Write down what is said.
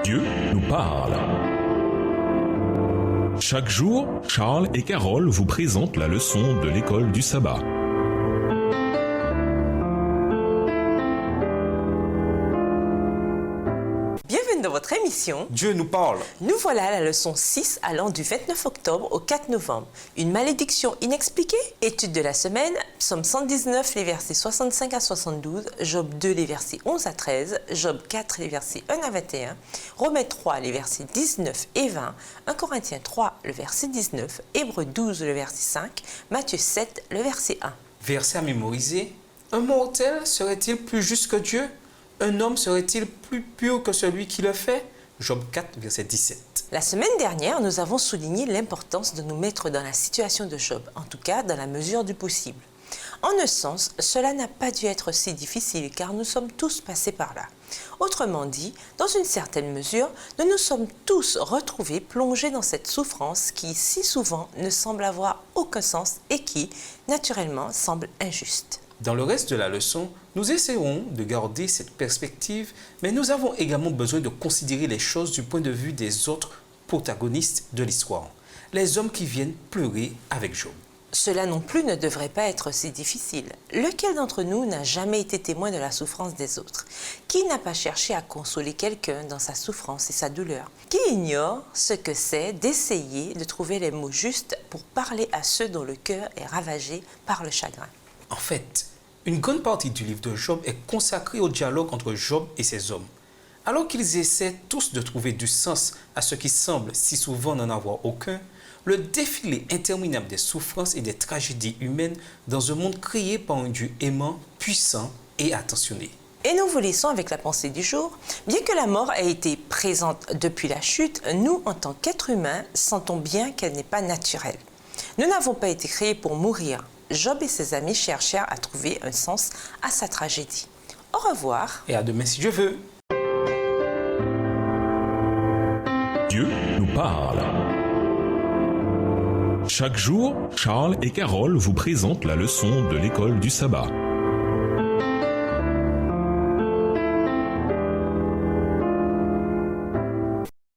Dieu nous parle. Chaque jour, Charles et Carole vous présentent la leçon de l'école du sabbat. Bienvenue dans votre émission Dieu nous parle. Nous voilà à la leçon 6 allant du 29 octobre au 4 novembre. Une malédiction inexpliquée? Étude de la semaine, Psaume 119, les versets 65 à 72, Job 2, les versets 11 à 13, Job 4, les versets 1 à 21, Romains 3, les versets 19 et 20, 1 Corinthiens 3, le verset 19, Hébreux 12, le verset 5, Matthieu 7, le verset 1. Verset à mémoriser. Un mortel serait-il plus juste que Dieu? Un homme serait-il plus pur que celui qui le fait? Job 4, verset 17. La semaine dernière, nous avons souligné l'importance de nous mettre dans la situation de Job, en tout cas dans la mesure du possible. En un sens, cela n'a pas dû être si difficile car nous sommes tous passés par là. Autrement dit, dans une certaine mesure, nous nous sommes tous retrouvés plongés dans cette souffrance qui, si souvent, ne semble avoir aucun sens et qui, naturellement, semble injuste. Dans le reste de la leçon, nous essaierons de garder cette perspective, mais nous avons également besoin de considérer les choses du point de vue des autres protagonistes de l'histoire, les hommes qui viennent pleurer avec Job. Cela non plus ne devrait pas être si difficile. Lequel d'entre nous n'a jamais été témoin de la souffrance des autres? Qui n'a pas cherché à consoler quelqu'un dans sa souffrance et sa douleur? Qui ignore ce que c'est d'essayer de trouver les mots justes pour parler à ceux dont le cœur est ravagé par le chagrin? En fait, une grande partie du livre de Job est consacrée au dialogue entre Job et ses hommes. Alors qu'ils essaient tous de trouver du sens à ce qui semble si souvent n'en avoir aucun, le défilé interminable des souffrances et des tragédies humaines dans un monde créé par un Dieu aimant, puissant et attentionné. Et nous vous laissons avec la pensée du jour. Bien que la mort ait été présente depuis la chute, nous, en tant qu'êtres humains, sentons bien qu'elle n'est pas naturelle. Nous n'avons pas été créés pour mourir. Job et ses amis cherchèrent à trouver un sens à sa tragédie. Au revoir. Et à demain si Dieu veut. Dieu nous parle. Chaque jour, Charles et Carole vous présentent la leçon de l'école du sabbat.